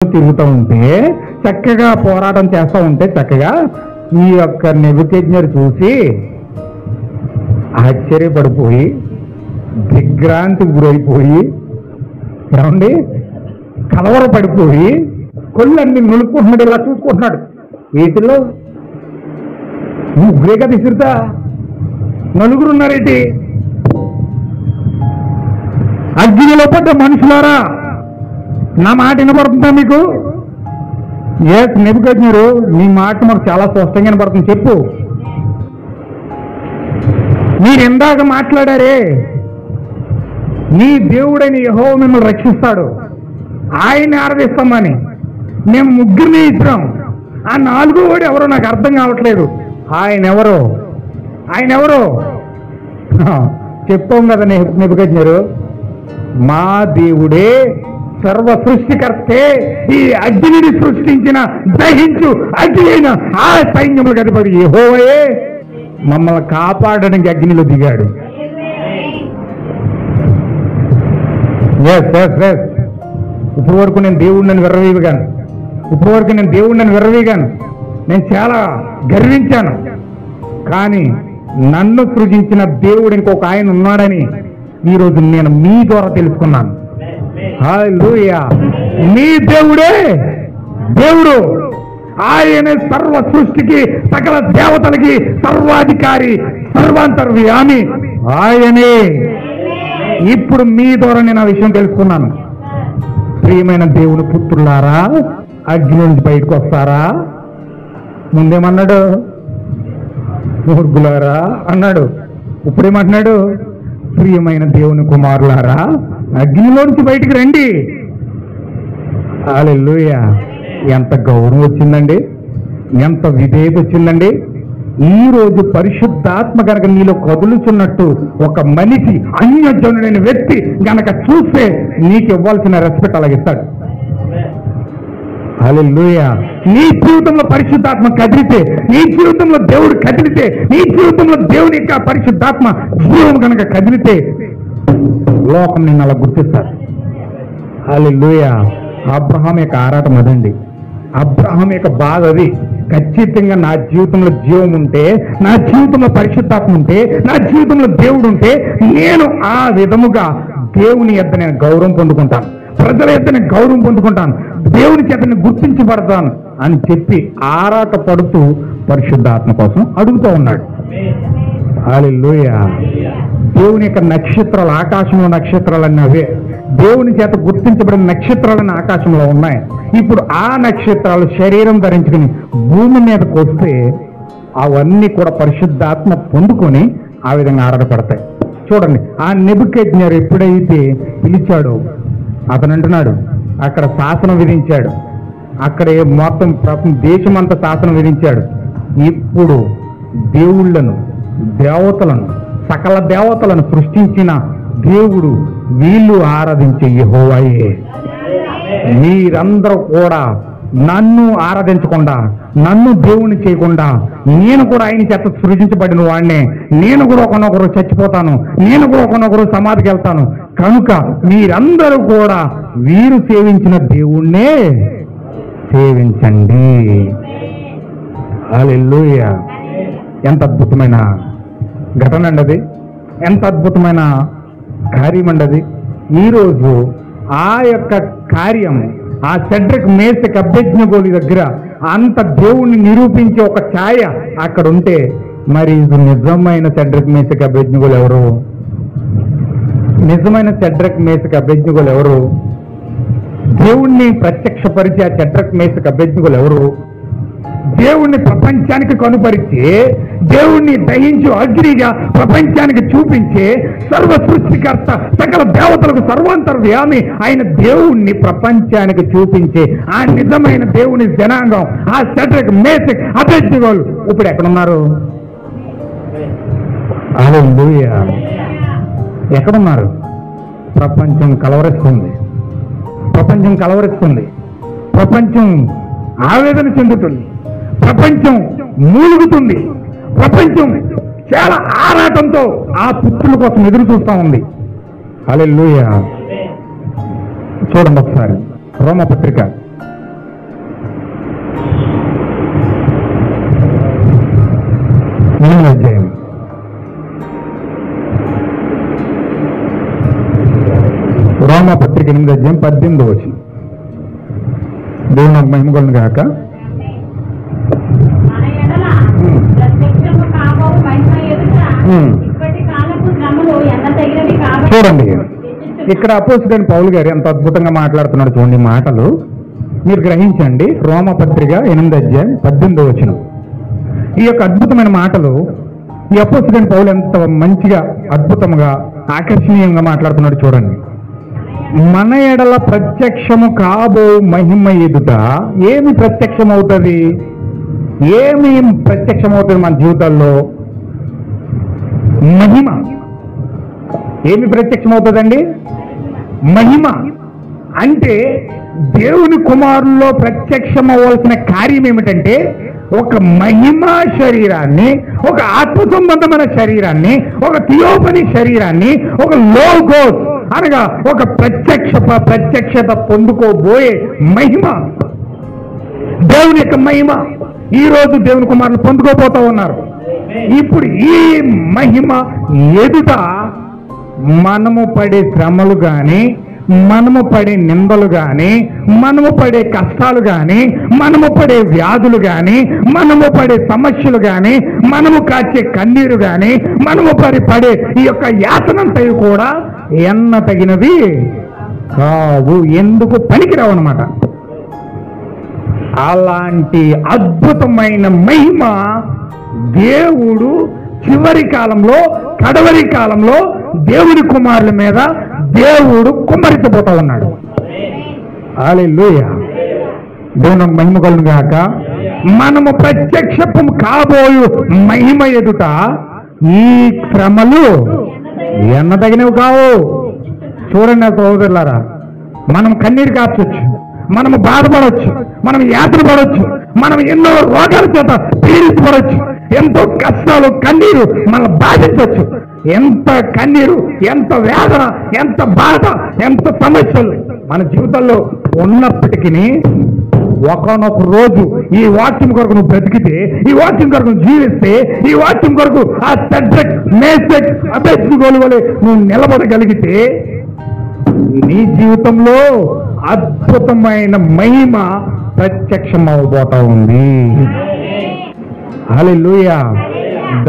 తిరుగుతూ ఉంటే చక్కగా పోరాటం చేస్తూ ఉంటే చక్కగా ఈ యొక్క నెబుకద్నెజరు చూసి ఆశ్చర్యపడిపోయి దిగ్భ్రాంతికి గురైపోయి ఏమండి కలవరపడిపోయి కొళ్ళన్ని నులుపుకుంటున్నాడు, ఇలా చూసుకుంటున్నాడు. వీటిల్లో ముగ్గురే కదా విసురుతా, నలుగురు ఉన్నారేంటి? అగ్నిలో పడ్డ మనుషులారా, నా మాట వినపడుతుందా మీకు? ఎస్ నెబుకద్నెజరు, నీ మాట మాకు చాలా స్పష్టంగా వినపడుతుంది, చెప్పు. మీరు ఇందాక మాట్లాడారే నీ దేవుడైన యెహోవా మిమ్మల్ని రక్షిస్తాడు, ఆయన్ని ఆరాధిస్తామని. మేము ముగ్గురిని ఇచ్చాం, ఆ నాలుగో వాడు ఎవరో నాకు అర్థం కావట్లేదు. ఆయన ఎవరో చెప్పాం కదా నెబుకద్నెజరు, మా దేవుడే సర్వ సృష్టికర్తే, ఈ అగ్నిని సృష్టించిన దహించు అగ్ని అయిన ఆ సైన్యములకు అధిపతి యెహోవాయే మమ్మల్ని కాపాడడానికి అగ్నిలో దిగాడు. ఇప్పటి వరకు నేను దేవుడిని విర్రవీగాను, నేను చాలా గర్వించాను. కానీ నన్ను సృజించిన దేవుడు ఇంకొక ఆయన ఉన్నాడని ఈరోజు నేను మీ ద్వారా తెలుసుకున్నాను. హల్లెలూయా! నీ దేవుడే దేవుడు, ఆయనే సర్వ సృష్టికి, సకల దేవతలకి సర్వాధికారి, సర్వాంతర్యామి ఆయనే. ఇప్పుడు మీ ద్వారా నేను ఆ విషయం తెలుసుకున్నాను. ప్రియమైన దేవుని పుత్రులారా, అగ్ని నుంచి బయటకు వస్తారా? ముందేమన్నాడు? మూర్ఖులారా అన్నాడు. ఇప్పుడేమంటున్నాడు? ప్రియమైన దేవుని కుమారులారా, అగ్నిలోంచి బయటికి రండి. హల్లెలూయా! ఎంత గౌరవం వచ్చిందండి, ఎంత విధేయత వచ్చిందండి. ఈ రోజు పరిశుద్ధాత్మ గనక నీలో కదులుచున్నట్టు ఒక మనిషి, అన్యజనుడైన వ్యక్తి గనక చూస్తే నీకు ఇవ్వాల్సిన రెస్పెక్ట్ అలాగిస్తాడు. హల్లెలూయా! నీ జీవితంలో పరిశుద్ధాత్మ కదిలితే, నీ జీవితంలో దేవుడు కదిలితే, నీ జీవితంలో దేవుని యొక్క పరిశుద్ధాత్మ జీవం కనుక కదిలితే లోకం నిన్ను అలా గుర్తిస్తారు. హల్లెలూయా! అబ్రహాం యొక్క ఆరాటం అదండి, అబ్రహాం యొక్క బాధ అది. ఖచ్చితంగా నా జీవితంలో జీవం ఉంటే, నా జీవితంలో పరిశుద్ధాత్మ ఉంటే, నా జీవితంలో దేవుడు ఉంటే నేను ఆ విధముగా దేవుని ఎద్ద నేను గౌరవం పొందుకుంటాను, ప్రజల ఎద్ద నేను గౌరవం పొందుకుంటాను, దేవుని చేత నేను గుర్తించబడతాను అని చెప్పి ఆరాట పడుతూ పరిశుద్ధాత్మ కోసం అడుగుతూ ఉన్నాడు. హల్లెలూయా! దేవుని యొక్క నక్షత్రాలు, ఆకాశంలో నక్షత్రాలన్నీ అవే, దేవుని చేత గుర్తించబడిన నక్షత్రాలన్నీ ఆకాశంలో ఉన్నాయి. ఇప్పుడు ఆ నక్షత్రాలు శరీరం ధరించుకుని భూమి మీదకి వస్తే అవన్నీ కూడా పరిశుద్ధాత్మ పొందుకొని ఆ విధంగా ఆరాటపడతాయి. చూడండి, ఆ నెబుకద్నెజరు ఎప్పుడైతే పిలిచాడో అతను అంటున్నాడు, అక్కడ శాసనం విధించాడు, అక్కడే మొత్తం దేశమంతా శాసనం విధించాడు. ఇప్పుడు దేవుళ్లను, దేవతలను, సకల దేవతలను సృష్టించిన దేవుడు వీళ్ళు ఆరాధించే యెహోవాయే. మీరందరూ కూడా నన్ను ఆరాధించకుండా, నన్ను దేవుని చేయకుండా, నేను కూడా ఆయన చేత సృజించబడిన వాడినే, నేను కూడా ఒకనొకరు చచ్చిపోతాను, నేను కూడా ఒకనొకరు సమాధికి వెళ్తాను, కనుక మీరందరూ కూడా వీరు సేవించిన దేవుణ్ణే సేవించండి. హల్లెలూయా! ఎంత అద్భుతమైన ఘటన అండి అది, ఎంత అద్భుతమైన కార్యం అండి అది. ఈరోజు ఆ యొక్క కార్యం, ఆ షడ్రక్ మేషక్ అబేద్నెగోల దగ్గర అంత దేవుణ్ణి నిరూపించే ఒక ఛాయ అక్కడ ఉంటే, మరి నిజమైన షడ్రక్ మేషక్ అబేద్నెగోలు ఎవరు? నిజమైన షడ్రక్ మేషక్ అబేద్నెగోలు ఎవరు? దేవుణ్ణి ప్రత్యక్షపరిచే ఆ షడ్రక్ మేషక్ అబేద్నెగోలు ఎవరు? దేవుణ్ణి ప్రపంచానికి కనుపరిచే, దేవుణ్ణి దహించు అగ్నిగా ప్రపంచానికి చూపించే సర్వ సృష్టికర్త, సకల దేవతలకు సర్వాంతర్యామి అయిన దేవుణ్ణి ప్రపంచానికి చూపించే ఆ నిజమైన దేవుని జనాంగం, ఆ షడ్రక్ మేషక్ అబేద్నెగోలు ఇప్పుడు ఎక్కడున్నారు? హల్లెలూయా! ఎక్కడున్నారు? ప్రపంచం కలవరిస్తుంది, ప్రపంచం ఆవేదన చెందుతుంది, ప్రపంచం మూలుగుతుంది, ప్రపంచం చాలా ఆరాటంతో ఆ పుత్రుల కోసం ఎదురు చూస్తా ఉంది. హల్లెలూయా! చూడండి ఒకసారి రోమపత్రిక 8వ అధ్యాయం రోమాపత్రిక 8వ అధ్యాయం 18వ వచనం. దేవుడు నాకు మహిమ కలుగును గాక. చూడండి, ఇక్కడ అపోస్తలుడైన పౌలు గారు ఎంత అద్భుతంగా మాట్లాడుతున్నాడు చూడండి. మాటలు మీరు గ్రహించండి. రోమపత్రిక 8వ అధ్యాయం 18వ వచనం. ఈ యొక్క అద్భుతమైన మాటలు ఈ అపోస్తలుడైన పౌలు ఎంత మంచిగా అద్భుతంగా ఆకర్షణీయంగా మాట్లాడుతున్నాడు చూడండి. మన ఎడల ప్రత్యక్షము కాబో మహిమ ఎదుట ఏమి ప్రత్యక్షమవుతుంది? ఏమి ప్రత్యక్షమవుతుంది మన జీవితాల్లో? మహిమ. ఏమి ప్రత్యక్షమవుతుందండి? మహిమ. అంటే దేవుని కుమారుల్లో ప్రత్యక్షమవలసిన కార్యం ఏమిటంటే ఒక మహిమా శరీరాన్ని, ఒక ఆత్మ సంబంధమైన శరీరాన్ని, ఒక థియోఫనీ శరీరాన్ని, ఒక లోగోస్ అనగా ఒక ప్రత్యక్షత పొందుకోబోయే మహిమ, దేవుని యొక్క మహిమ ఈ రోజు దేవుని కుమారులు పొందుకోబోతా ఉన్నారు. ఇప్పుడు ఈ మహిమ ఎదుట మనము పడే శ్రమలు కానీ, మనము పడే నిందలు కానీ, మనము పడే కష్టాలు కానీ, మనము పడే వ్యాధులు కానీ, మనము పడే సమస్యలు కానీ, మనము కాచే కన్నీరు కానీ, మనము పడే ఈ యొక్క యాతనంతయు కూడా ఎన్న తగినవి కావు. ఎందుకు పనికిరావు అన్నమాట. అలాంటి అద్భుతమైన మహిమ దేవుడు చివరి కాలంలో, కడవరి కాలంలో దేవుని కుమారుల మీద దేవుడు కుమ్మరించబోతా ఉన్నాడు. హల్లెలూయా. దేవుని మహిమ కలుగును గాక. మనము ప్రత్యక్షం కాబోయు మహిమ ఎదుట ఈ శ్రమలు ఎన్నదగినవి కావు. చూడండి సహోదరులారా, మనం కన్నీరు కార్చొచ్చు, మనము బాధపడవచ్చు, మనం యాత్ర పడవచ్చు, మనం ఎన్నో రోగాల చేత పీడించబడవచ్చు, ఎంతో కష్టాలు కన్నీరు మనల్ని బాధించవచ్చు. ఎంత కన్నీరు, ఎంత వేదన, ఎంత బాధ, ఎంత సమస్యలు మన జీవితంలో ఉన్నప్పటికీ ఒకనొక రోజు ఈ వాక్యం కొరకు నువ్వు బ్రతికితే, ఈ వాక్యం కొరకు నువ్వు జీవిస్తే, ఈ వాక్యం కొరకు ఆ సబ్జెక్ట్ మేసెక్ అభ్యర్థి వలె నువ్వు నిలబడగలిగితే నీ జీవితంలో అద్భుతమైన మహిమ ప్రత్యక్షం అవబోతా ఉంది. హల్లెలూయా.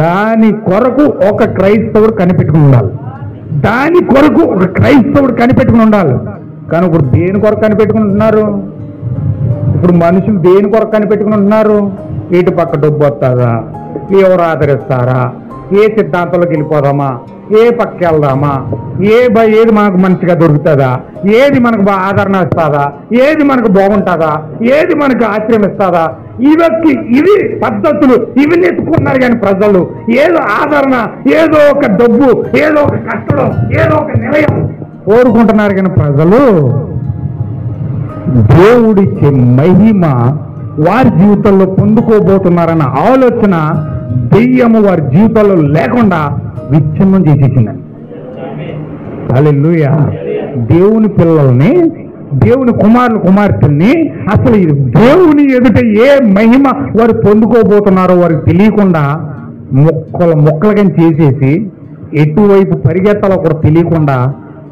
దాని కొరకు ఒక క్రైస్తవుడు కనిపెట్టుకుని ఉండాలి. దాని కొరకు ఒక క్రైస్తవుడు కనిపెట్టుకుని ఉండాలి. కానీ ఇప్పుడు దేని కొరకు కనిపెట్టుకుని ఉంటున్నారు? ఇప్పుడు మనుషులు దేని కొరకు కనిపెట్టుకుని ఉంటున్నారు? ఇటు పక్క డబ్బు వస్తుందా, ఎవరు ఆదరిస్తారా, ఏ సిద్ధాంతంలోకి వెళ్ళిపోదామా, ఏ పక్క వెళ్దామా, ఏది మనకు మంచిగా దొరుకుతుందా, ఏది మనకు ఆదరణ ఇస్తుందా, ఏది మనకు బాగుంటుందా, ఏది మనకు ఆశ్రయం ఇస్తుందా, ఇవి పద్ధతులు ఇవి నెత్తుకున్నారు. కానీ ప్రజలు ఏదో ఆదరణ, ఏదో ఒక డబ్బు, ఏదో ఒక కష్టం, ఏదో ఒక నిలయం కోరుకుంటున్నారు. కానీ ప్రజలు దేవుడిచ్చే మహిమ వారి జీవితంలో పొందుకోబోతున్నారన్న ఆలోచన దెయ్యము వారి జీవితంలో లేకుండా విచ్ఛిన్నం చేసేసిందండి. హల్లెలూయా. దేవుని పిల్లల్ని, దేవుని కుమార్తెల్ని అసలు దేవుని ఎదుట ఏ మహిమ వారు పొందుకోబోతున్నారో వారికి తెలియకుండా ముక్కలుగా చేసేసి ఎటువైపు పరిగెత్తాలో కూడా తెలియకుండా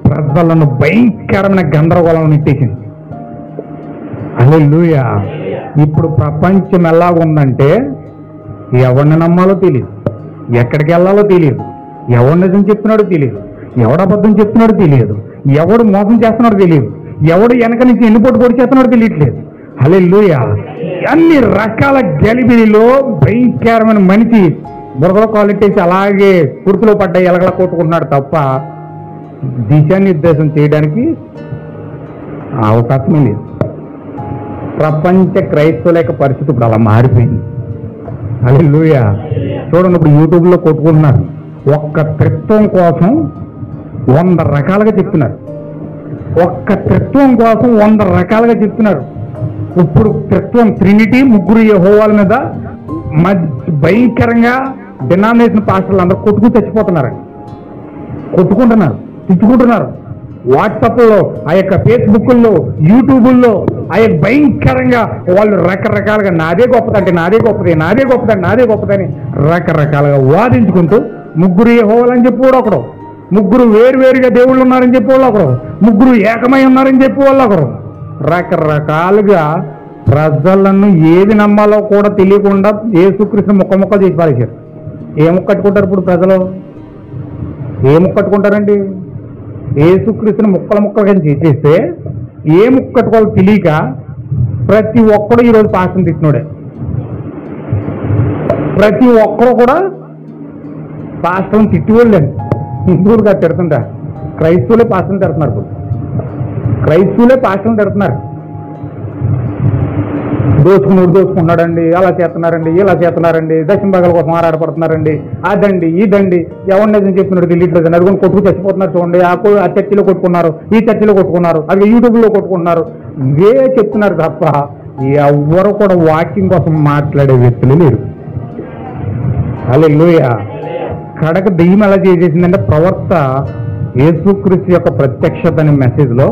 ప్రజలను భయంకరమైన గందరగోళం నెట్టేసింది. హల్లెలూయా. ఇప్పుడు ప్రపంచం ఎలాగుందంటే ఎవరిని నమ్మాలో తెలియదు, ఎక్కడికి వెళ్ళాలో తెలియదు, ఎవడు నిజం చెప్తున్నాడో తెలియదు, ఎవడు అబద్ధం చెప్తున్నాడో తెలియదు, ఎవడు మోసం చేస్తున్నాడో తెలియదు, ఎవడు వెనక నుంచి ఎన్నిపోటు పొడి చేస్తున్నాడో తెలియట్లేదు. హల్లెలూయా. అన్ని రకాల గలిబిలిలో భయంకరమైన మనిషి బురదలో కాలెట్టేసి అలాగే కుర్తులో పడ్డ ఎలగల కొట్టుకుంటున్నాడు తప్ప దిశానిర్దేశం చేయడానికి అవకాశమే లేదు. ప్రపంచ క్రైస్తవుల యొక్క పరిస్థితి ఇప్పుడు అలా మారిపోయింది. హల్లెలూయా. చూడండి, ఇప్పుడు యూట్యూబ్లో కొట్టుకుంటున్నారు. ఒక్క త్రిత్వం కోసం 100 రకాలుగా చెప్తున్నారు. ఒక్క త్రిత్వం కోసం 100 రకాలుగా చెప్తున్నారు. ఇప్పుడు త్రిత్వం, ట్రినిటీ, ముగ్గురు యెహోవాల మీద భయంకరంగా డినామినేషన్ పాస్టర్లు అందరూ కొట్టుకు చచ్చిపోతున్నారు, కొట్టుకుంటున్నారు, తిట్టుకుంటున్నారు. వాట్సాప్లో, ఆ యొక్క ఫేస్బుక్ల్లో, యూట్యూబుల్లో అవి భయంకరంగా వాళ్ళు రకరకాలుగా నాదే గొప్పదంటే నాదే గొప్పది, నాదే గొప్పదండి, నాదే గొప్పదని రకరకాలుగా వాదించుకుంటూ ముగ్గురు యెహోవాలని చెప్పి కూడా ఒకడు, ముగ్గురు వేరువేరుగా దేవుళ్ళు ఉన్నారని చెప్పి వాళ్ళు ఒకరు, ముగ్గురు ఏకమై ఉన్నారని చెప్పి వాళ్ళు ఒకరు, రకరకాలుగా ప్రజలను ఏది నమ్మాలో కూడా తెలియకుండా యేసుక్రీస్తు ముక్క చేసి పారేశారు. ఏ ముక్క కట్టుకుంటారు ఇప్పుడు ప్రజలు? ఏ ముక్క కట్టుకుంటారండి? యేసుక్రీస్తుని ముక్కలుగా చేసేస్తే ఏ ముక్క కట్టుకోవాలో తెలియక ప్రతి ఒక్కడు ఈరోజు పాస్టర్ని తిట్టినోడే. ప్రతి ఒక్కరు కూడా పాస్టర్ని తిట్టివెళ్ళండి. హిందువులు కాదు తిడుతుంటా, క్రైస్తవులే పాస్టర్ని తిడుతున్నారు. ఇప్పుడు క్రైస్తవులే పాస్టర్ని తిడుతున్నారు. దోచుకున్నాడండి, అలా చేస్తున్నారండి, ఇలా చేస్తున్నారండి, దక్షిణ భాగాల కోసం ఆరాటపడుతున్నారండి, అదండి ఇదండి, ఎవరిని చెప్పినట్టు తెలియట్లేదండి, అది కూడా కొట్టుకు చచ్చిపోతున్నారు చూడండి, ఆ చర్చిలో కొట్టుకున్నారు, ఈ చర్చిలో కొట్టుకున్నారు, అది యూట్యూబ్లో కొట్టుకున్నారు, ఇవే చెప్తున్నారు తప్ప ఎవ్వరు కూడా వాకింగ్ కోసం మాట్లాడే వ్యక్తులు లేరు. హల్లెలూయా. కడక దెయ్యం ఎలా చేసేసిందంటే ప్రవక్త యేసుక్రీస్తు యొక్క ప్రత్యక్షత అనే మెసేజ్లో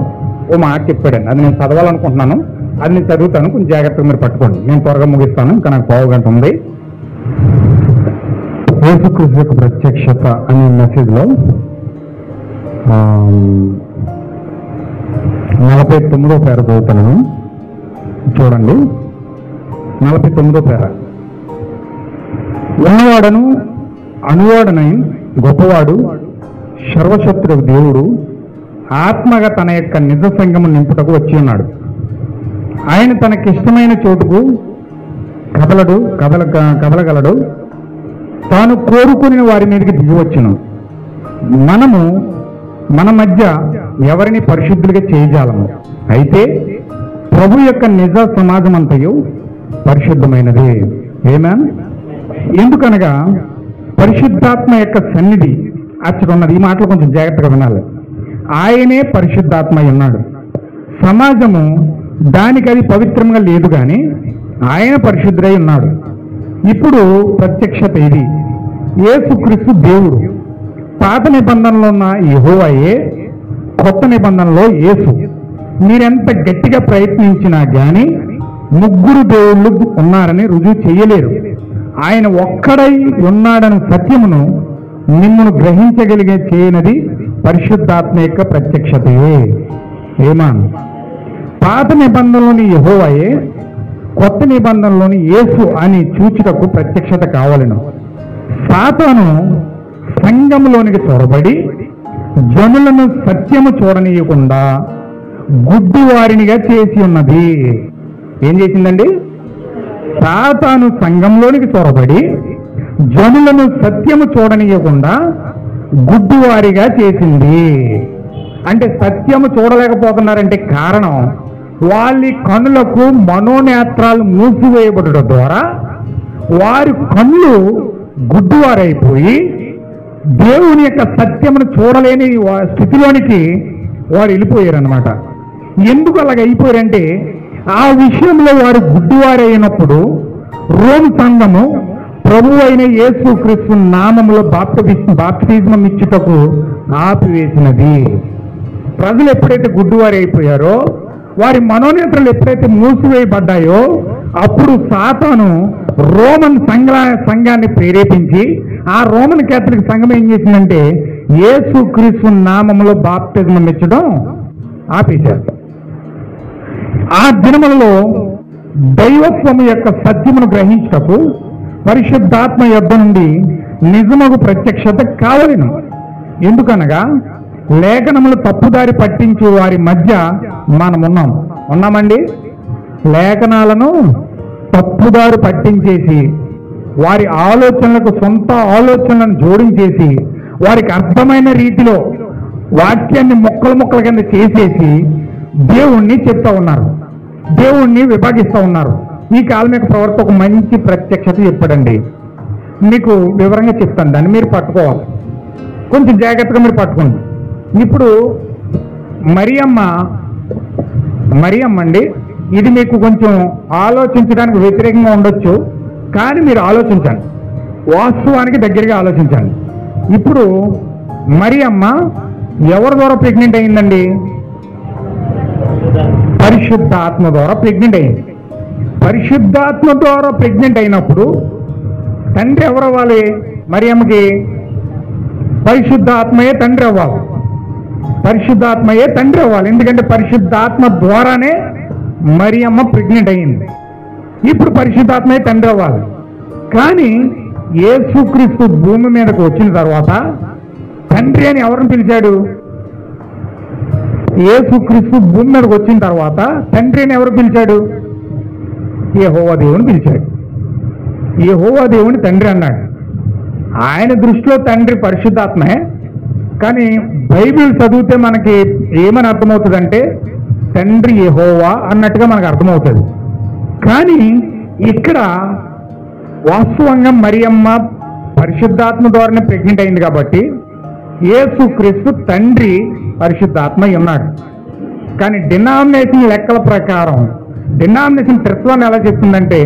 ఓ మాట చెప్పాడండి. అది నేను చదవాలనుకుంటున్నాను, అది నేను చదువుతాను, కొంచెం జాగ్రత్తగా మీరు పట్టుకోండి. నేను త్వరగా ముగిస్తాను, ఇంకా నాకు పావు గంట ఉంది. యేసుక్రీస్తు యొక్క ప్రత్యక్షత అనే మెసేజ్లో 49వ పేర చదువుతాను, చూడండి. 49వ పేర. ఉన్నవాడను అనువాడనై గొప్పవాడు సర్వశత్రువు దేవుడు ఆత్మగా తన యొక్క నిజ సంఘము నింపుటకు వచ్చి ఉన్నాడు. ఆయన తనకిష్టమైన చోటుకు కదలగలడు. తాను కోరుకుని వారి మీదకి దిగివచ్చును. మనము మన మధ్య ఎవరిని పరిశుద్ధులుగా చేయజాలము. అయితే ప్రభు యొక్క నిజ సమాజం అంతయు పరిశుద్ధమైనది. ఏమేన్? ఎందుకనగా పరిశుద్ధాత్మ యొక్క సన్నిధి అచ్చడున్నది. ఈ మాటలు కొంచెం జాగ్రత్తగా వినాలి. ఆయనే పరిశుద్ధాత్మ ఉన్నాడు. సమాజము దానికి అది పవిత్రంగా లేదు, కానీ ఆయన పరిశుద్ధుడై ఉన్నాడు. ఇప్పుడు ప్రత్యక్షత ఇది. యేసుక్రీస్తు దేవుడు. పాత నిబంధనలో ఉన్న యెహోవాయే కొత్త నిబంధనలో యేసు. మీరెంత గట్టిగా ప్రయత్నించినా కానీ ముగ్గురు దేవుళ్ళు ఉన్నారని రుజువు చేయలేరు. ఆయన ఒక్కడై ఉన్నాడని సత్యమును మిమ్మల్ని గ్రహించగలిగే చేయనది పరిశుద్ధాత్మ యొక్క ప్రత్యక్షతయే. ఏమాన్? పాత నిబంధనలోని యెహోవాయే కొత్త నిబంధనలోని యేసు అని చూచుటకు ప్రత్యక్షత కావాలను. సాతాను సంఘంలోనికి చొరబడి జనులను సత్యము చూడనీయకుండా గుడ్డివారినిగా చేసి ఉన్నది. ఏం చేసిందండి? సాతాను సంఘంలోనికి చొరబడి జనులను సత్యము చూడనీయకుండా గుడ్డివారిగా చేసింది. అంటే సత్యము చూడలేకపోతున్నారంటే కారణం వాళ్ళ కన్నులకు మనోనేత్రాలు మూసివేయబడడం ద్వారా వారి కళ్ళు గుడ్డివారైపోయి దేవుని యొక్క సత్యమును చూడలేని స్థితిలోనికి వారు వెళ్ళిపోయారు అన్నమాట. ఎందుకు అలాగ అయిపోయారంటే ఆ విషయంలో వారు గుడ్డివారైనప్పుడు రోమ్ సంఘము ప్రభు అయిన యేసుక్రీస్తు నామములో బాప్తిజం ఇచ్చుటకు ఆపివేసినది. ప్రజలు ఎప్పుడైతే గుడ్డివారి అయిపోయారో, వారి మనోనేత్రాలు ఎప్పుడైతే మూసివేయబడ్డాయో, అప్పుడు సాతాను రోమన్ సంఘాన్ని ప్రేరేపించి ఆ రోమన్ కేథలిక్ సంఘం ఏం చేసిందంటే యేసుక్రీస్తు నామములో బాప్తిజం ఇచ్చడం ఆపేశారు. ఆ దినములలో దైవత్వము యొక్క సత్యమును గ్రహించుటకు పరిశుద్ధాత్మ యొద్ద నుండి నిజమగు ప్రత్యక్షత కావలెను. ఎందుకనగా లేఖనములు తప్పుదారి పట్టించే వారి మధ్య మనం ఉన్నామండి. లేఖనాలను తప్పుదారి పట్టించేసి వారి ఆలోచనలకు సొంత ఆలోచనలను జోడించేసి వారికి అర్థమైన రీతిలో వాక్యాన్ని ముక్కల కింద చేసేసి దేవుణ్ణి చెప్తా ఉన్నారు, దేవుణ్ణి విభాగిస్తూ ఉన్నారు. ఈ కాలం యొక్క ప్రవర్తన ఒక మంచి ప్రత్యక్షత చెప్పాడండి. మీకు వివరంగా చెప్తాను, దాన్ని మీరు పట్టుకోవాలి, కొంచెం జాగ్రత్తగా మీరు పట్టుకోండి. ఇప్పుడు మరియమ్మ అండి, ఇది మీకు కొంచెం ఆలోచించడానికి వ్యతిరేకంగా ఉండొచ్చు, కానీ మీరు ఆలోచించండి, వాస్తవానికి దగ్గరగా ఆలోచించండి. ఇప్పుడు మరియమ్మ ఎవరి ద్వారా ప్రెగ్నెంట్ అయిందండి? పరిశుద్ధాత్మ ద్వారా ప్రెగ్నెంట్ అయింది. పరిశుద్ధాత్మ ద్వారా ప్రెగ్నెంట్ అయినప్పుడు తండ్రి ఎవరు అవ్వాలి? మరియమ్మకి పరిశుద్ధాత్మయే తండ్రి అవ్వాలి. పరిశుద్ధాత్మయే తండ్రి అవ్వాలి. ఎందుకంటే పరిశుద్ధాత్మ ద్వారానే మరియమ్మ ప్రెగ్నెంట్ అయింది. ఇప్పుడు పరిశుద్ధాత్మయే తండ్రి అవ్వాలి. కానీ యేసుక్రీస్తు భూమి మీదకు వచ్చిన తర్వాత తండ్రి అని ఎవరిని పిలిచాడు? యేసుక్రీస్తు భూమి మీదకు వచ్చిన తర్వాత తండ్రి అని ఎవరు పిలిచాడు? యెహోవా దేవుని పిలిచాడు. యెహోవా దేవుని తండ్రి అన్నాడు. ఆయన దృష్టిలో తండ్రి పరిశుద్ధాత్మే. కానీ బైబిల్ చదివితే మనకి ఏమని అర్థమవుతుందంటే తండ్రి యెహోవా అన్నట్టుగా మనకు అర్థమవుతుంది. కానీ ఇక్కడ వాస్తవంగా మరియమ్మ పరిశుద్ధాత్మ ద్వారానే ప్రెగ్నెంట్ అయింది కాబట్టి యేసుక్రీస్తు తండ్రి పరిశుద్ధాత్మ ఉన్నాడు. కానీ డినామినేషన్ లెక్కల ప్రకారం డినామినేషన్ త్రిత్వాన్ని ఎలా చెప్తుందంటే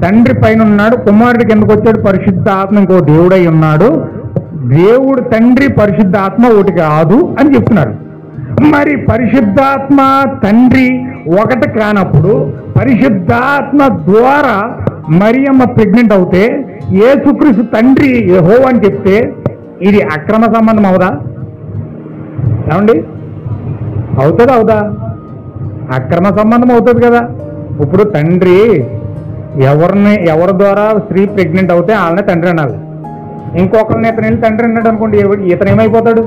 తండ్రి పైన ఉన్నాడు, కుమారుడికి ఎందుకు వచ్చాడు? పరిశుద్ధాత్మ ఇంకో దేవుడై ఉన్నాడు. దేవుడు తండ్రి పరిశుద్ధాత్మ ఒకటి కాదు అని చెప్తున్నారు. మరి పరిశుద్ధాత్మ తండ్రి ఒకటి కానప్పుడు పరిశుద్ధాత్మ ద్వారా మరియమ్మ ప్రెగ్నెంట్ అవుతే యేసుక్రీస్తు తండ్రి యెహోవా అని చెప్తే ఇది అక్రమ సంబంధం అవుదా? ఏమండి, అవుతుందా? అవుదా? అక్రమ సంబంధం అవుతుంది కదా. ఇప్పుడు తండ్రి ఎవరి ద్వారా స్త్రీ ప్రెగ్నెంట్ అవుతే వాళ్ళనే తండ్రి అనాలి. ఇంకొకరిని ఇతను వెళ్ళి తండ్రి అన్నాడు అనుకోండి, ఇతను ఏమైపోతాడు?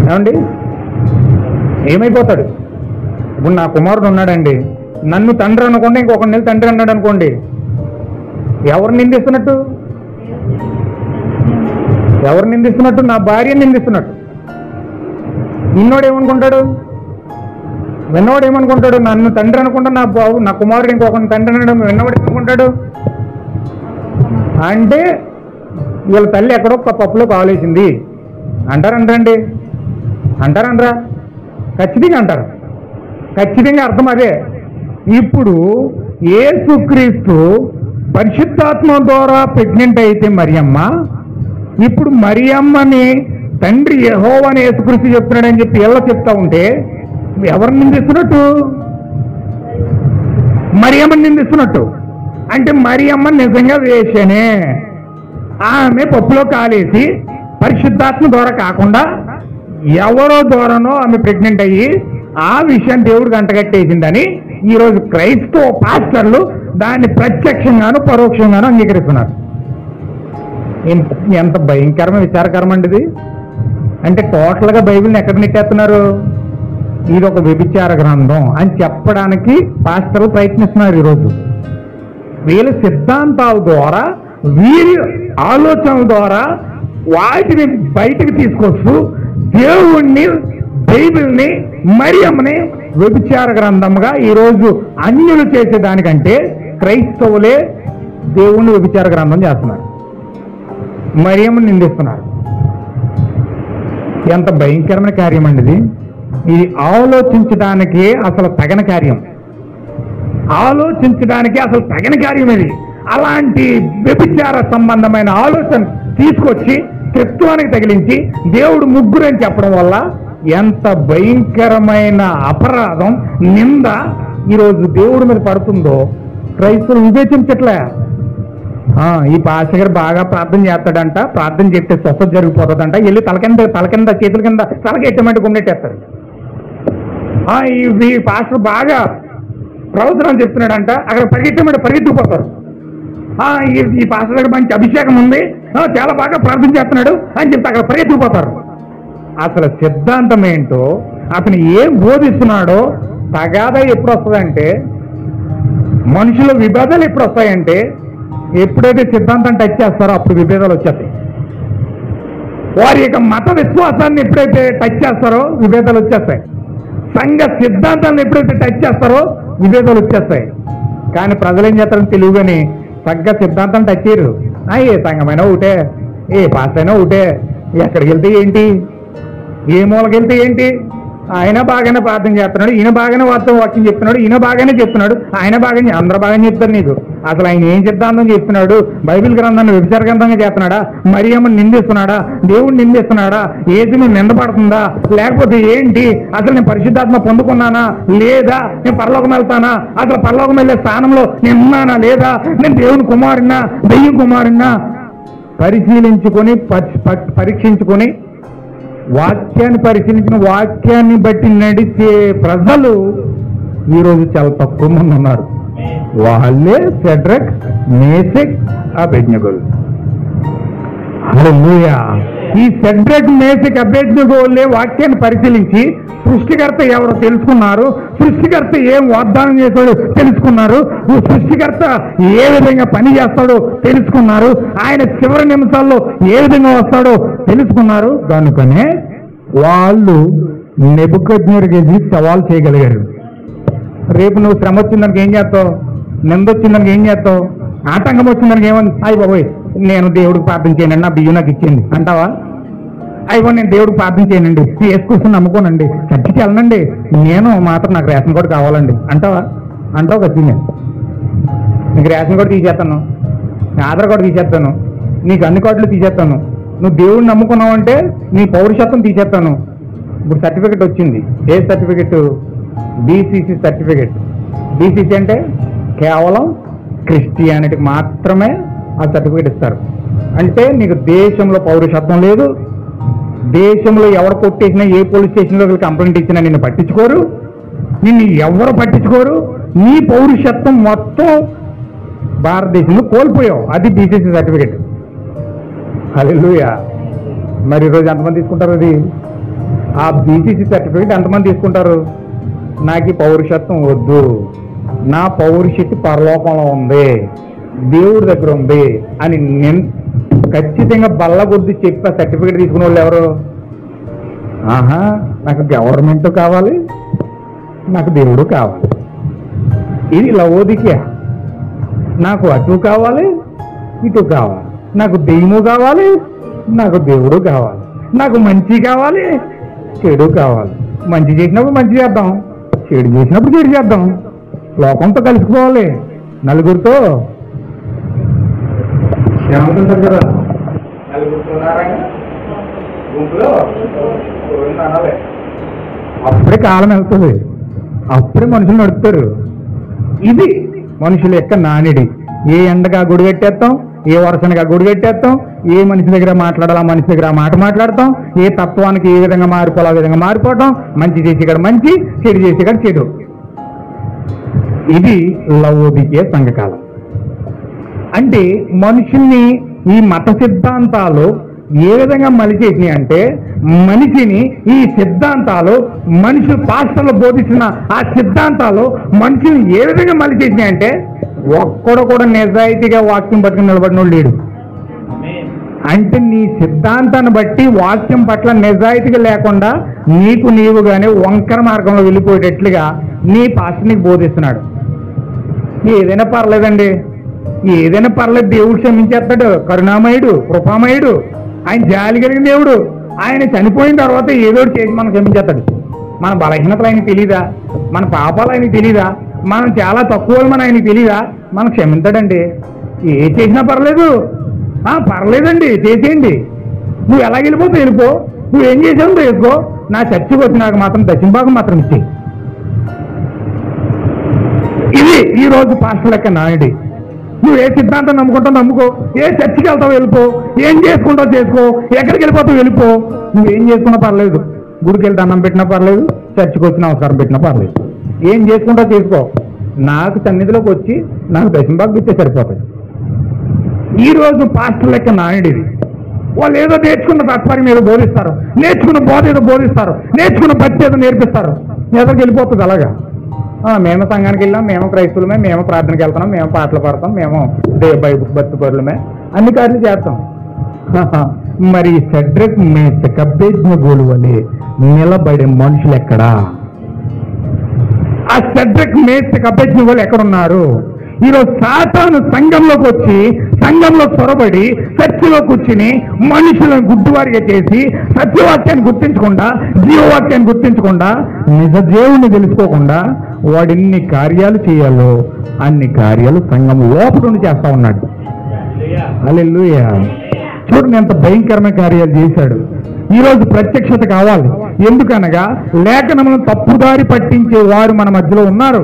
ఏమండి, ఏమైపోతాడు? ఇప్పుడు నా కుమారుడు ఉన్నాడండి, నన్ను తండ్రి అనుకోండి, ఇంకొకరిని వెళ్ళి తండ్రి అన్నాడు అనుకోండి, ఎవరిని నిందిస్తున్నట్టు? ఎవరు నిందిస్తున్నట్టు? నా భార్యని నిందిస్తున్నట్టు. నిన్నోడు ఏమనుకుంటాడు? విన్నవాడు ఏమనుకుంటాడు? నన్ను తండ్రి అనుకుంటా నా కుమారుడు ఇంకొకరిని తండ్రి అనడం విన్నవాడు ఏమనుకుంటాడు? అంటే వీళ్ళ తల్లి ఎక్కడో పప్పులో కావలేసింది అంటారండి. అంటారంటారా? ఖచ్చితంగా అంటారు. ఖచ్చితంగా అర్థం అదే. ఇప్పుడు యేసుక్రీస్తు పరిశుద్ధాత్మ ద్వారా ప్రెగ్నెంట్ అయితే మరియమ్మ, ఇప్పుడు మరియమ్మని తండ్రి యెహోవా అని యేసుక్రీస్తు చెప్తున్నాడని చెప్పి ఎలా చెప్తా ఉంటే ఎవరిని నిందిస్తున్నట్టు? మరియమ్మని నిందిస్తున్నట్టు. అంటే మరియమ్మ నిజంగా వేషనే. ఆమె పప్పులో కాలేసి పరిశుద్ధాత్మ ద్వారా కాకుండా ఎవరో ద్వారానో ఆమె ప్రెగ్నెంట్ అయ్యి ఆ విషయం దేవుడు గంటగట్టేసిందని ఈరోజు క్రైస్తవ పాస్టర్లు దాన్ని ప్రత్యక్షంగాను పరోక్షంగాను అంగీకరిస్తున్నారు. ఎంత భయంకరమైన విచారకరం అండి ఇది. అంటే టోటల్గా బైబిల్ని ఎక్కడ నెట్టేస్తున్నారు? ఇది ఒక వ్యభిచార గ్రంథం అని చెప్పడానికి పాస్టర్లు ప్రయత్నిస్తున్నారు ఈరోజు. వీళ్ళ సిద్ధాంతాల ద్వారా, వీరి ఆలోచనల ద్వారా వాటిని బయటకు తీసుకొస్తూ దేవుణ్ణి, బైబిల్ని, మరియమ్మని వ్యభిచార గ్రంథంగా ఈరోజు అన్యులు చేసేదానికంటే క్రైస్తవులే దేవుణ్ణి వ్యభిచార గ్రంథం చేస్తున్నారు, మరియమ్మని నిందిస్తున్నారు. ఎంత భయంకరమైన కార్యం అండి ఇది. ఇది ఆలోచించడానికే అసలు తగని కార్యం. ఆలోచించడానికి అసలు తగని కార్యం ఇది. అలాంటి వ్యభిచార సంబంధమైన ఆలోచన తీసుకొచ్చి త్రిత్వానికి తగిలించి దేవుడు ముగ్గురు అని చెప్పడం వల్ల ఎంత భయంకరమైన అపరాధం, నింద ఈరోజు దేవుడి మీద పడుతుందో క్రైస్తవులు వివేచించట్లే. ఈ పాస్టర్ గారు బాగా ప్రార్థన చేస్తాడంట, ప్రార్థన చేస్తే స్వస్థత జరిగిపోతుందంట, వెళ్ళి తల కింద చేతుల కింద తలకెట్టమంటే గుండెట్టేస్తారు. ఈ పాస్టర్ బాగా ప్రవచనాలు చెప్తున్నాడంట, అక్కడ పరిగెట్టమంటే పరిగెత్తుకుపోతారు. ఈ పాస్టర్ దగ్గర మంచి అభిషేకం ఉంది, చాలా బాగా ప్రార్థన చేస్తున్నాడు అని చెప్తే అక్కడ పరిగెత్తుకుపోతారు. అసలు సిద్ధాంతం ఏంటో, అతను ఏం బోధిస్తున్నాడో తగాదా ఎప్పుడు వస్తుందంటే, మనుషుల విభేదాలు ఎప్పుడు వస్తాయంటే ఎప్పుడైతే సిద్ధాంతం టచ్ చేస్తారో అప్పుడు విభేదాలు వచ్చేస్తాయి. వారి యొక్క మత విశ్వాసాన్ని ఎప్పుడైతే టచ్ చేస్తారో విభేదాలు వచ్చేస్తాయి. సంఘ సిద్ధాంతాలను ఎప్పుడైతే టచ్ చేస్తారో విభేదాలు వచ్చేస్తాయి. కానీ ప్రజలు ఏం చేస్తారని తెలియగాని సంఘ సిద్ధాంతం టచ్ చేయరు. ఏ సంఘమైనా ఒకటే, ఏ పాస్ అయినా ఒకటే, ఎక్కడికి వెళ్తే ఏంటి, ఏ మూలకి వెళ్తే ఏంటి, ఆయన బాగానే ప్రార్థన చేస్తున్నాడు, ఈయన బాగానే వాక్యం చెప్తున్నాడు, ఈయన బాగానే చెప్తున్నాడు, ఆయన బాగానే, అందరూ బాగానే చెప్తారు నీకు. అసలు ఆయన ఏం సిద్ధాంతం చెప్తున్నాడు? బైబిల్ గ్రంథాన్ని వ్యభిచార గ్రంథంగా చేస్తున్నాడా? మరియమ్మని నిందిస్తున్నాడా? దేవుడిని నిందిస్తున్నాడా? ఏది నేను నిందపడుతుందా? లేకపోతే ఏంటి? అసలు నేను పరిశుద్ధాత్మ పొందుకున్నానా లేదా? నేను పరలోకం వెళ్తానా? అసలు పరలోకం వెళ్ళే స్థానంలో నేను ఉన్నానా లేదా? నేను దేవుని కుమారున్నా దెయ్యం కుమారున్నా? పరిశీలించుకొని పరీక్షించుకొని వాక్యాన్ని పరిశీలించిన వాక్యాన్ని బట్టి నడిచే ప్రజలు ఈరోజు చాలా తక్కువ మంది ఉన్నారు. వాళ్ళే షడ్రక్, మేషక్, అబేద్నెగోలు. హల్లెలూయా. ఈ షడ్రక్, మేషక్, అబేద్నెగోలే వాక్యాన్ని పరిశీలించి సృష్టికర్త ఎవరో తెలుసుకున్నారు, సృష్టికర్త ఏం వాగ్దానం చేస్తాడో తెలుసుకున్నారు, సృష్టికర్త ఏ విధంగా పని చేస్తాడో తెలుసుకున్నారు, ఆయన చివరి నిమిషాల్లో ఏ విధంగా వస్తాడో తెలుసుకున్నారు. కనుకనే వాళ్ళు నెబుకద్నెజరుకి సవాల్ చేయగలిగారు. రేపు నువ్వు శ్రమ వచ్చిందానికి ఏం చేస్తావు? నింద వచ్చిందానికి ఏం చేస్తావు? ఆటంకం వచ్చిందానికి ఏమని? అయ్యి బాబోయ్ నేను దేవుడికి ప్రార్థన చేయనండి, నా బియ్యం నాకు ఇచ్చేయండి అంటావా? అయ్యో నేను దేవుడికి ప్రార్థన చేయనండి, వేసుకొచ్చి నమ్ముకోనండి, చర్చికి వెళ్ళనండి, నేను మాత్రం నాకు రేషన్ కార్డు కావాలండి అంటావా? అంటావు ఖచ్చితంగా. నీకు రేషన్ కార్డు తీసేస్తాను, ఆధార్ కార్డు తీసేస్తాను, నీకు అన్ని కార్డులు తీసేస్తాను. నువ్వు దేవుడిని నమ్ముకున్నావు అంటే నీ పౌరుషత్వం తీసేస్తాను. ఇప్పుడు సర్టిఫికెట్ వచ్చింది. A certificate? BCC certificate. BCC అంటే కేవలం క్రిస్టియానిటీకి మాత్రమే ఆ సర్టిఫికెట్ ఇస్తారు. అంటే నీకు దేశంలో పౌరుషత్వం లేదు, దేశంలో ఎవరు కొట్టేసినా, ఏ పోలీస్ స్టేషన్లో కంప్లైంట్ ఇచ్చినా నిన్ను పట్టించుకోరు, నిన్ను ఎవరు పట్టించుకోరు. నీ పౌరుషత్వం మొత్తం భారతదేశంలో కోల్పోయావు. అది బీసీసీ సర్టిఫికెట్. హల్లెలూయా. మరి ఈరోజు ఎంతమంది తీసుకుంటారు అది? ఆ బీసీసీ సర్టిఫికెట్ ఎంతమంది తీసుకుంటారు? నాకు ఈ పౌరుషత్వం వద్దు, నా పౌరుషత్తి పరలోకంలో ఉంది, దేవుడి దగ్గర ఉంది అని నేను ఖచ్చితంగా బల్లగొద్ది చెప్పి సర్టిఫికెట్ తీసుకునే వాళ్ళు ఎవరు? ఆహా, నాకు గవర్నమెంట్ కావాలి, నాకు దేవుడు కావాలి. ఇది లవోదికే. నాకు అటు కావాలి, ఇటు కావాలి, నాకు దెయ్యము కావాలి, నాకు దేవుడు కావాలి, నాకు మంచి కావాలి, చెడు కావాలి. మంచి చేసినప్పుడు మంచి చేద్దాం, చెడు చేసినప్పుడు చెడు చేద్దాం. లోకంతో కలిసిపోవాలి, నలుగురితో ఏమంటుంటారు కదా, గుంపులో అప్పుడే కాలం వెళ్తుంది, అప్పుడే మనుషులు నడుపుతారు. ఇది మనుషుల యొక్క నానిడి. ఏ ఎండగా గుడి కట్టేస్తాం, ఏ వర్షనగా గుడి కట్టేస్తాం, ఏ మనిషి దగ్గర మాట్లాడాలా మనిషి దగ్గర మాట మాట్లాడతాం, ఏ తత్వానికి ఏ విధంగా మారిపోవాలా ఆ విధంగా మారిపోవటం, మంచి చేసి ఇక్కడ మంచి, చెడు చేసి ఇక్కడ చెడు. ఇది లవోదికే సంఘకాలం. అంటే మనుషుల్ని ఈ మత సిద్ధాంతాలు ఏ విధంగా మలిచేసినాయి అంటే, మనిషిని ఈ సిద్ధాంతాలు, మనుషులు పాస్టర్లు బోధించిన ఆ సిద్ధాంతాలు మనుషుని ఏ విధంగా మలిచేసినాయి అంటే, ఒక్కడు కూడా నిజాయితీగా వాక్యం పట్టుకుని నిలబడిన లేడు. అంటే నీ సిద్ధాంతాన్ని బట్టి వాక్యం పట్ల నిజాయితీగా లేకుండా నీకు నీవుగానే వంకర మార్గంలో వెళ్ళిపోయేటట్లుగా నీ పాస్టర్ నీకు బోధిస్తున్నాడు. ఏదైనా పర్లేదండి, ఏదైనా పర్లేదు, దేవుడు క్షమించేస్తాడు, కరుణామయుడు, కృపామయుడు, ఆయన జాలి కలిగిన దేవుడు. ఆయన చనిపోయిన తర్వాత ఏదో చేసి మనం క్షమించేస్తాడు. మన బలహీనతలు ఆయనకి తెలీదా? మన పాపాలు ఆయనకి తెలీదా? మనం చాలా తక్కువ మన ఆయనకి తెలీదా? మనం క్షమించాడండి. ఏ చేసినా పర్లేదు, పర్లేదండి చేసేయండి, నువ్వు ఎలా వెళ్ళిపోతావు వెళ్ళిపో, నువ్వు ఏం చేసావు చేసుకో, నా చర్చకు వచ్చి నాకు మాత్రం దక్షిణ భాగం మాత్రం ఇచ్చేయి. ఇది ఈరోజు పాస్టర్ లెక్క నాయుడి. నువ్వు ఏ సిద్ధాంతం నమ్ముకుంటావు నమ్ముకో, ఏ చర్చికి వెళ్తావు వెళ్ళిపో, ఏం చేసుకుంటావు చేసుకో, ఎక్కడికి వెళ్ళిపోతావు వెళ్ళిపో. నువ్వేం చేసుకున్నా పర్లేదు, గుడికి వెళ్తే అన్నం పెట్టినా పర్లేదు, చర్చికి వచ్చిన అవసరం పెట్టినా పర్లేదు, ఏం చేసుకుంటావు చేసుకో, నాకు సన్నిధిలోకి వచ్చి నాకు దశమ భాగం ఇస్తే సరిపోతాయి. ఈరోజు పాస్టర్ లెక్క నాయుడిది. వాళ్ళు ఏదో నేర్చుకున్న తాత్పర్యం ఏదో బోధిస్తారు, నేర్చుకున్న బోధ ఏదో బోధిస్తారు, నేర్చుకున్న భక్తి ఏదో నేర్పిస్తారు, ఎదరికి వెళ్ళిపోతుంది అలాగా. మేము సంఘానికి వెళ్ళాం, మేము క్రైస్తవులమే, మేము ప్రార్థనకి వెళ్తున్నాం, మేము పాటలు పాడతాం, మేము బైబుల్ భక్తి పరులమే, అన్ని కార్యలు చేస్తాం. మరి షడ్రక్ మేషక్ అబేద్నెగోలు వలె నిలబడే మనుషులు ఎక్కడా? ఆ షడ్రక్ మేషక్ అబేద్నెగోలు ఎక్కడున్నారు? ఈరోజు సాతాను సంఘంలోకి వచ్చి సంఘంలో చొరబడి చర్చిలో కూర్చుని మనుషులను గుడ్డివారిగా చేసి సత్యవాక్యాన్ని గుర్తించకుండా జీవవాక్యాన్ని గుర్తించకుండా నిజ దేవుణ్ణి తెలుసుకోకుండా వాడు ఎన్ని కార్యాలు చేయాలో అన్ని కార్యాలు సంఘం లోపల చేస్తా ఉన్నాడు. హల్లెలూయా. చూడండి ఎంత భయంకరమైన కార్యాలు చేశాడు. ఈరోజు ప్రత్యక్షత కావాలి. ఎందుకనగా లేఖనములను తప్పుదారి పట్టించే వారు మన మధ్యలో ఉన్నారు.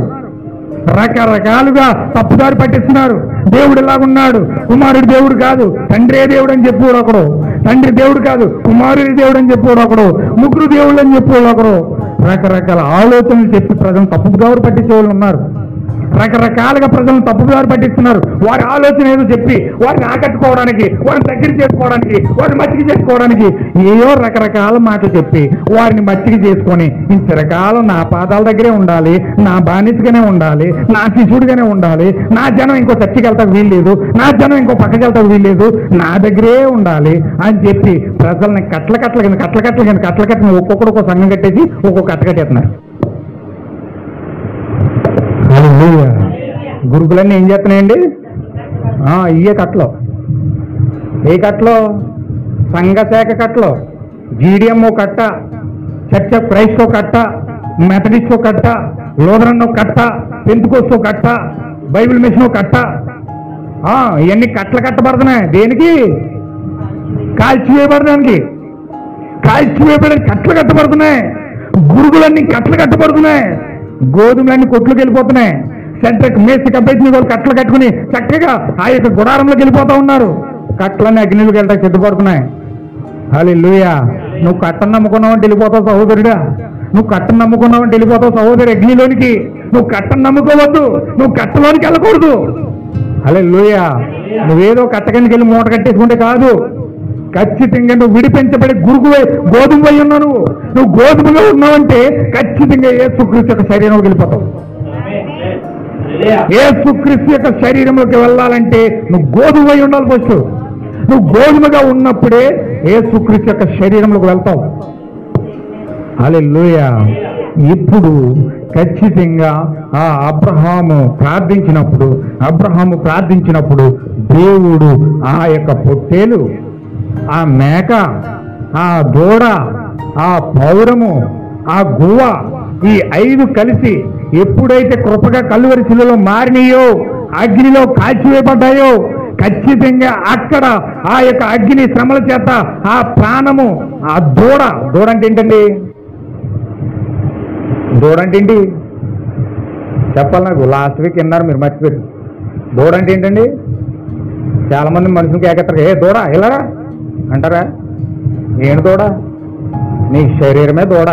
రకరకాలుగా తప్పుదారి పట్టిస్తున్నారు. దేవుడు ఎలాగున్నాడు, కుమారుడి దేవుడు కాదు, తండ్రే దేవుడు అని చెప్పేవాడు ఒకడు, తండ్రి దేవుడు కాదు కుమారుడి దేవుడు అని చెప్పేవాడు ఒకడు, ముగ్గురు దేవుళ్ళు అని చెప్పేవాడు ఒకడు. రకరకాల ఆలోచనలు చెప్పి ప్రజలను తప్పుదారి పట్టించే వాళ్ళు ఉన్నారు. రకరకాలుగా ప్రజలను తప్పుదారి పట్టిస్తున్నారు. వారి ఆలోచన ఏదో చెప్పి వారిని ఆకట్టుకోవడానికి, వారిని దగ్గర చేసుకోవడానికి, వారిని మచ్చిక చేసుకోవడానికి ఏయో రకరకాల మాటలు చెప్పి వారిని మచ్చిక చేసుకొని ఇంతరకాలం నా పాదాల దగ్గరే ఉండాలి, నా బానిసగానే ఉండాలి, నా శిశుడిగానే ఉండాలి, నా జనం ఇంకో చర్చికి వెళ్తాకు వీల్లేదు, నా జనం ఇంకో పక్కకి వెళ్తాకు వీల్లేదు, నా దగ్గరే ఉండాలి అని చెప్పి ప్రజల్ని కట్ల ఒక్కొక్కడు ఒక్కో సంఘం కట్టేసి ఒక్కొక్క కట్ట కట్టేస్తున్నారు. గురుకులన్నీ ఏం చేస్తున్నాయండి? ఇయ్యే కట్టలో, ఏ కట్టలో? సంఘశాఖ కట్టలో జీడిఎంఓ కట్ట, చర్చ్ ఆఫ్ క్రైస్ట్ కట్ట, మెథడిస్ట్ కట్ట, లూథరన్ కట్ట, పెంతెకోస్తు కట్ట, బైబిల్ మిషన్ కట్ట. ఇవన్నీ కట్టలు కట్టబడుతున్నాయి. దేనికి? కాల్చివేయబడడానికి. కాల్చివేయబడడానికి కట్టలు కట్టబడుతున్నాయి. గురుగులన్నీ కట్టలు కట్టబడుతున్నాయి. గోధుమలన్నీ కొట్లోకి వెళ్ళిపోతున్నాయి. సెంట్రక్ మేసి కబ్బేసిన వాళ్ళు కట్టలు కట్టుకుని చక్కగా ఆ యొక్క గుడారంలోకి వెళ్ళిపోతా ఉన్నారు. కట్టలన్నీ అగ్నిలోకి వెళ్ళడానికి సిద్ధపడుతున్నాయి. హల్లెలూయా. నువ్వు కట్టను నమ్ముకున్నావు అంటే వెళ్ళిపోతావు సహోదరుడా. నువ్వు కట్టను నమ్ముకున్నావు అంటే వెళ్ళిపోతావు సహోదరు అగ్నిలోనికి. నువ్వు కట్టను నమ్ముకోవద్దు, నువ్వు కట్టలోనికి వెళ్ళకూడదు. హల్లెలూయా. నువ్వేదో కట్టకనికి వెళ్ళి మూట కట్టేసుకుంటే కాదు. ఖచ్చితంగా నువ్వు విడిపించబడి గురుగువై గోధుమ వై ఉన్నావు. నువ్వు గోధుమలో ఉన్నావంటే ఖచ్చితంగా యేసుక్రీస్తు యొక్క శరీరంలోకి వెళ్ళిపోతావు. యేసుక్రీస్తు యొక్క శరీరంలోకి వెళ్ళాలంటే నువ్వు గోధుమ వై ఉండాలి. ఫస్ట్ నువ్వు గోధుమగా ఉన్నప్పుడే యేసుక్రీస్తు యొక్క శరీరంలోకి వెళ్తావు. హల్లెలూయా. ఇప్పుడు ఖచ్చితంగా ఆ అబ్రహాము ప్రార్థించినప్పుడు దేవుడు ఆ యొక్క పొట్టేలు, ఆ మేక, ఆ దూడ, ఆ పౌరము, ఆ గువ్వ, ఈ 5 కలిసి ఎప్పుడైతే కృపగా కలువరి శిలలో మారినాయో, అగ్నిలో కాల్చివేయబడ్డాయో, ఖచ్చితంగా అక్కడ ఆ యొక్క అగ్ని శ్రమల చేత ఆ ప్రాణము, ఆ దూడ అంటే ఏంటండి? దూడ అంటే ఏంటి చెప్పాలి నాకు. లాస్ట్ వీక్ విన్నారు మీరు, మర్చిపోయారు. దూడ అంటే ఏంటండి? చాలా మంది మనుషులకి ఏకెత్తారు, ఏ దూడ ఇలా అంటారా? ఏంటి దూడ? నీ శరీరమే దూడ.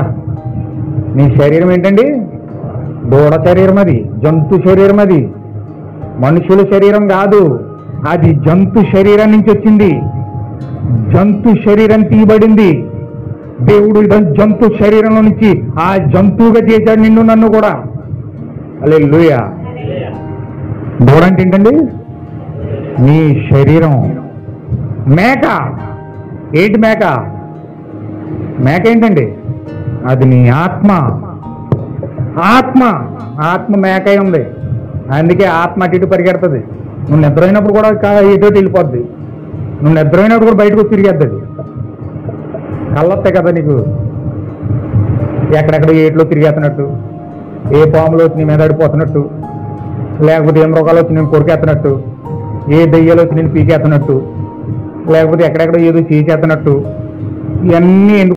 నీ శరీరం ఏంటండి? దూడ శరీరం. అది జంతు శరీరం. అది మనుషుల శరీరం కాదు, అది జంతు శరీరం నుంచి వచ్చింది. జంతు శరీరం తీయబడింది. దేవుడు జంతు శరీరంలో నుంచి ఆ జంతువుగా చేశాడు నిన్ను నన్ను కూడా. హల్లెలూయా. దూడ అంటే ఏంటండి? నీ శరీరం. మేక ఏంటి? మేక ఏంటండి? అది నీ ఆత్మ. ఆత్మ మేకై ఉంది. అందుకే ఆత్మ అటు ఇటు పరిగెడుతుంది. నువ్వు నిద్రైనప్పుడు కూడా ఎటో వెళ్ళిపోద్ది. నువ్వు నిద్రైనప్పుడు కూడా బయటకు వచ్చి తిరిగేద్ది. కళ్ళొస్తాయి కదా నీకు, ఎక్కడెక్కడ ఏట్లో తిరిగేస్తున్నట్టు, ఏ పాములో వచ్చి నీ మీద అడిపోతున్నట్టు, లేకపోతే ఏ మృగాలు వచ్చి నేను కొరికేస్తున్నట్టు, ఏ దెయ్యాలు వచ్చి నేను పీకేస్తున్నట్టు, లేకపోతే ఎక్కడెక్కడ ఏదో చేసేస్తున్నట్టు. ఇవన్నీ